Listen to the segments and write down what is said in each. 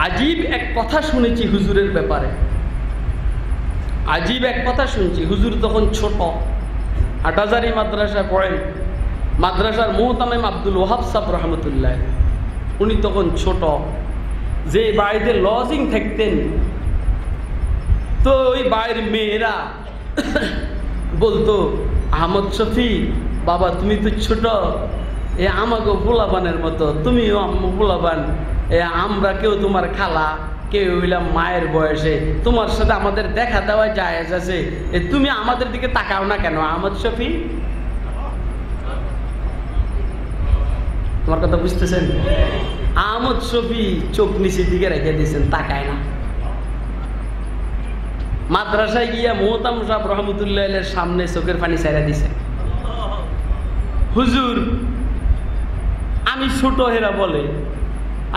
আজীব এক কথা শুনেছি হুজুরের ব্যাপারে, আজীব এক কথা শুনছি। হুজুর তখন ছোট, হাটহাজারী মাদ্রাসায় পড়েন, মাদ্রাসার মুহতামিম আব্দুল ওয়াহাব সাহেব রহমতুল্লাহ, উনি তখন ছোট। যে বাড়িতে লজিং থাকতেন, তো ওই বাড়ির মেয়েরা বলতো, আহমদ শফি বাবা তুমি তো ছোট, এ আমাকে পোলাবানের মতো, তুমিও পোলাবান, আমরা কেউ তোমার খালা, কেউ হইলাম মায়ের বয়সে, তোমার সাথে আমাদের দেখা দেওয়া জায়েজ আছে, তুমি আমাদের দিকে তাকাও না কেন আহমদ শফি? তোমার কথা বুঝতেছেন? আহমদ শফি চোখ নিচের দিকে রেখে দিয়েছেন, তাকায় না। মাদ্রাসায় গিয়া মুহতাম সাহেব রহমতুল্লাহ সামনে চোখের পানি ছাইড়া দিছে। হুজুর আমি ছোট, হেরা বলে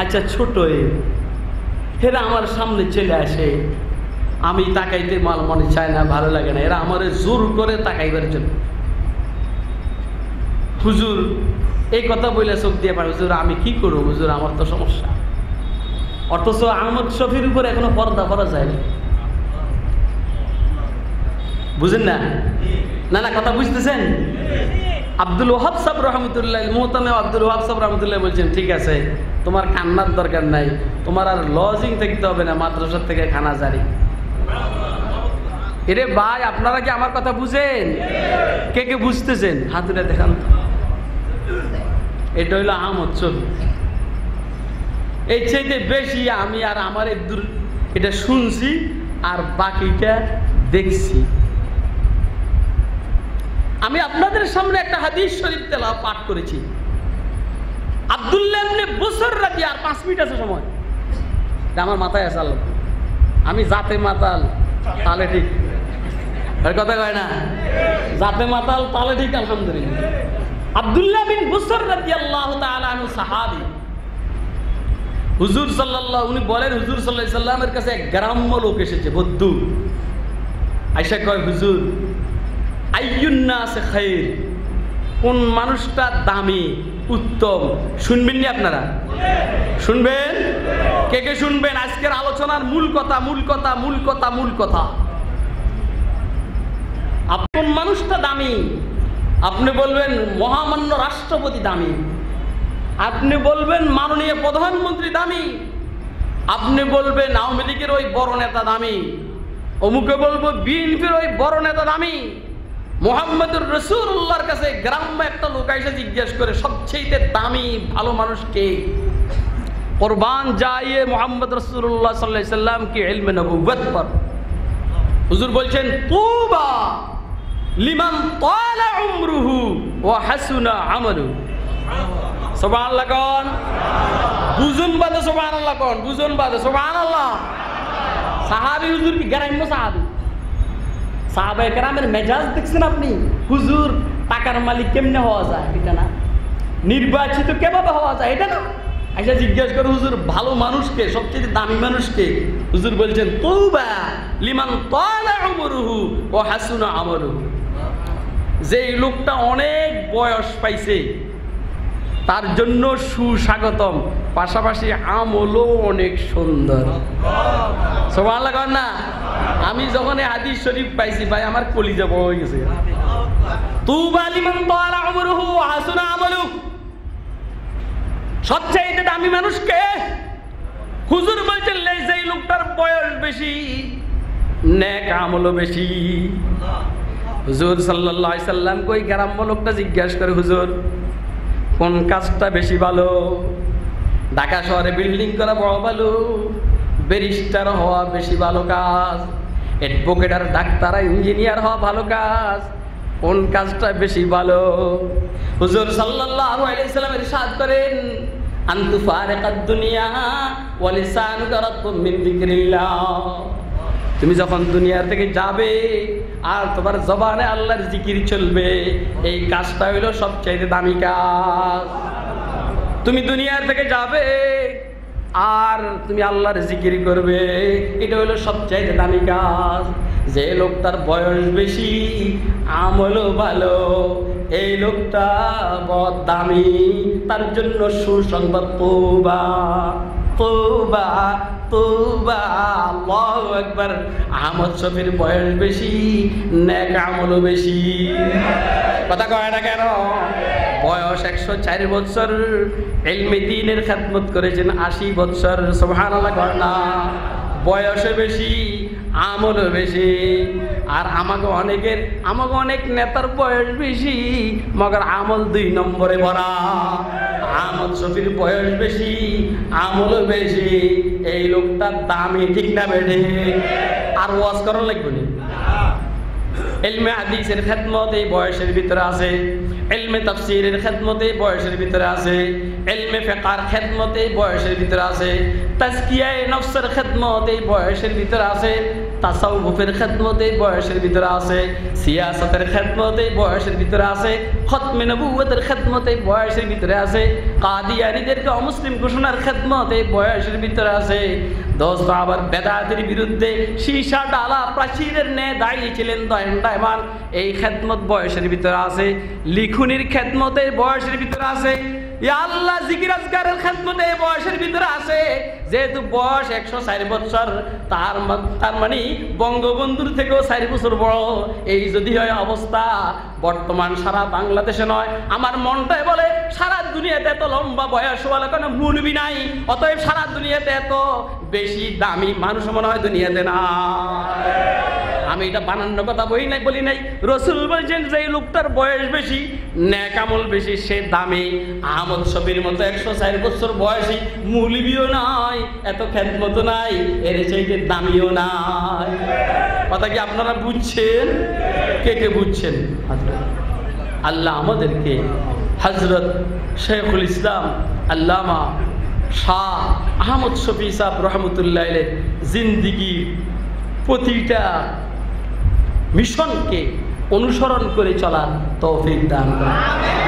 আচ্ছা ছোট, হেরা আমার সামনে চলে আসে, আমি তাকাইতে মাল মনে চায় না, ভালো লাগে না, এরা আমার জোর করে তাকাইবার জন্য। হুজুর এই কথা বলে চোখ দিয়ে পারে, হুজুর আমি কি করবো হুজুর, আমার তো সমস্যা। অথচ আহমদ শফির উপরে এখনো পর্দা করা যায়নি, বুঝেন না? না না কথা বুঝতেছেন? আব্দুল ওয়াহাব সাহেব রহমতুল্লাহ, মুহতামিম আব্দুল ওয়াহাব সাহেব রহমতুল্লাহ বলছেন, ঠিক আছে তোমার কান্নার দরকার নাই, তোমার আর লজিং থাকতে হবে না, মাদ্রাসার থেকে খানা জারি। এরে ভাই আপনারা কি আমার কথা বুঝেন? কে কে বুঝতেছেন হাতুটা দেখান তো। এটা হইল আহমদ শফি। এই চাইতে বেশি আমি আর আমার এটা শুনছি আর বাকিটা দেখছি। আমি আপনাদের সামনে একটা হাদিস শরীফ তেলাওয়াত পাঠ করেছি। আব্দুল্লাহ ইবনে বুসর রাদিয়াল্লাহু, আর 5 মিনিট আছে সময়, আমার মাথায় আছে, আল্লাহ আমি জাতে মাতাল তালে ঠিক, এর কথা কয় না, জাতে মাতাল তালে ঠিক আলহামদুলিল্লাহ। আব্দুল্লাহ বিন বুসর রাদিয়াল্লাহু তাআলা আনহু সাহাবী। হুজুর সাল্লাল্লাহু, উনি বলেন হুজুর সাল্লাল্লাহু আলাইহি সাল্লামের কাছে এক গ্রাম্য লোক এসেছে, বদ্দু। আয়েশা কয়, হুজুর আইয়ুন নাস খায়র, কোন মানুষটা দামি উত্তম? শুনবেন নি আপনারা? শুনবেন? কে কে শুনবেন? আজকের আলোচনার মূল কথা, মূল কথা, মূল কথা, মূল কথা। কোন মানুষটা দামি? আপনি বলবেন মহামান্য রাষ্ট্রপতি দামি, আপনি বলবেন মাননীয় প্রধানমন্ত্রী দামি, আপনি বলবেন আওয়ামী লীগের ওই বড় নেতা দামি, অমুকে বলবো বিএনপির ওই বড় নেতা দামি। মুহাম্মদুর রাসূলুল্লাহর কাছে গ্রাম্য একটা লোক এসে জিজ্ঞেস করে, সবচেয়ে দামি ভালো মানুষ কে? কুরবান জায়ে মুহাম্মদ রাসূলুল্লাহ সাল্লাল্লাহু আলাইহি সাল্লাম কি ইলমে নবুয়ত পর। হুজুর বলছেন, তুবা লিমান তালা উমরুহু ওয়া হাসুনা আমালুহু। সুবহানাল্লাহ কোন? বুঝুন বাদে সুবহানাল্লাহ কোন? বুঝুন বাদে সুবহানাল্লাহ। সাহাবী হুজুর কি গ্রাম্য সাহাবী? সাহাবায়ে কেরামের মেজাজ দেখছেন আপনি? হুজুর টাকার মালিক কেমনে হওয়া যায় এটা না, নির্বাচিত কিভাবে হওয়া যায় এটা না। আচ্ছা জিজ্ঞেস করে হুজুর ভালো মানুষকে, সবচেয়ে দামি মানুষকে? হুজুর বলছেন, তুবা লিমান তালা উমরুহু ওয়া হাসুনা আমালুহু। যে লোকটা অনেক বয়স পাইছে তার জন্য সুস্বাগতম, পাশাপাশি আমলও অনেক সুন্দর। সুবহানাল্লাহ কন না? আমি যখন এই হাদিস শরীফ পাইছি ভাই আমার কলিজা বড় হয়ে গেছে। তুবা লিমান তালা উমরুহু ওয়া হাসুনা আমালুহু। সবচেয়ে দামি মানুষ কে? হুজুর বলছেন, যেই লোকটার বয়স বেশি, নেক আমলও বেশি। হুজুর সাল্লাল্লাহু আলাইহি সাল্লাম কই গ্রাম্য লোকটা জিজ্ঞাসা করে, হুজুর কোন কাজটা বেশি ভালো? ঢাকা শহরে বিল্ডিং করা বড় ভালো, ব্যারিস্টার হওয়া বেশি ভালো কাজ, অ্যাডভোকেট আর ডাক্তার আর ইঞ্জিনিয়ার হওয়া ভালো কাজ, কোন কাজটা বেশি ভালো? হুজুর সাল্লাল্লাহু আলাইহি সাল্লাম ইরশাদ করেন, আনতু ফারিকাদ দুনিয়া ওয়া লিসানুকা রাতবুম মিন যিকরিল্লাহ। তুমি যখন দুনিয়া থেকে যাবে আর তোমার জবানে আল্লাহর জিকির চলবে, এই কাজটা হইল সবচেয়ে দামি কাজ। তুমি দুনিয়া থেকে যাবে আর তুমি আল্লাহর জিকির করবে, এটা হইল সবচেয়ে দামি কাজ। যে লোকটার বয়স বেশি, আমলও ভালো, এই লোকটা বড় দামি, তার জন্য সুসংবাদ, তওবা তওবা। তওবা তওবা, আল্লাহু আকবার। আহমদ শফির বয়স বেশি, নেক আমলও বেশি। কথা কয় না কেন? বয়স 104 বছর, ইলমে দ্বীনের খেদমত করেছেন 80 বছর। সুবহানাল্লাহ কয় না? বয়সে বেশি, আমলও বেশি। আর আমাকে অনেক নেতার বয়স বেশি, মগর আমল 2 নম্বরে ভরা। আহমদ শফির বয়স বেশি, আমলও বেশি। এই লোকটার দামি, ঠিক না বেঠে? আর ওয়াজ করা লাগবে না। ইলমে হাদিসের খেদমত এই বয়সের ভিতরে আছে, ইলমে তাফসীরের খেদমত এই বয়সের ভিতরে আছে, ইলমে ফিকহের খেদমত এই বয়সের ভিতরে আছে, তাজকিয়ায়ে নফসের খেদমত এই বয়সের ভিতরে আছে, তাসাউফের খেদমত এই বয়সের ভিতরে আছে, সিয়াসতের খেদমত এই বয়সের ভিতরে আছে, খতমে নবুয়তের খেদমত এই বয়সের ভিতরে আছে, কাদিয়ানীদেরকে অমুসলিম ঘোষণার খেদমত এই বয়সের ভিতরে আছে। দোস্ত, আবার বেদাতের বিরুদ্ধে সীসা ডালা প্রাচীরের ন্যায় দাঁড়িয়েছিলেন দণ্ডায়মান, এই খেদমত বয়সের ভিতরে আছে। লিখুনির খেদমত এই বয়সের ভিতরে আছে। ইয়া আল্লাহ, জিকির আজকারের খেদমত এই বয়সের ভিতরে আছে। যেহেতু বয়স 104 বছর, তার মানে বঙ্গবন্ধুর থেকেও 4 বছর বড়। এই যদি হয় অবস্থা, বর্তমান সারা বাংলাদেশে নয়, আমার মনটাই বলে সারা দুনিয়াতে এত লম্বা বয়স ওয়ালা কোনো মুলবি নাই। অতএব সারা দুনিয়াতে এত বেশি দামি মানুষ মনে হয় দুনিয়াতে না। আমি এটা বানান্ন কথা বলি নাই। রসুল বলছেন যে লোকটার বয়স বেশি, নেক আমল বেশি, সে দামি। আহমদ শফির মতো 104 বছর বয়সী মুলবিও নাই, এত খেদমত নাই, এর চাইতে দামিও নাই। কথা কি আপনারা বুঝছেন? কে কে বুঝছেন? আল্লাহ আমাদেরকে হযরত শেখুল ইসলাম আল্লামা শাহ আহমদ শফি সাহেব রহমতুল্লাহ আলাইহির জিন্দেগির প্রতিটা মিশনকে অনুসরণ করে চলার তৌফিক দান করেন।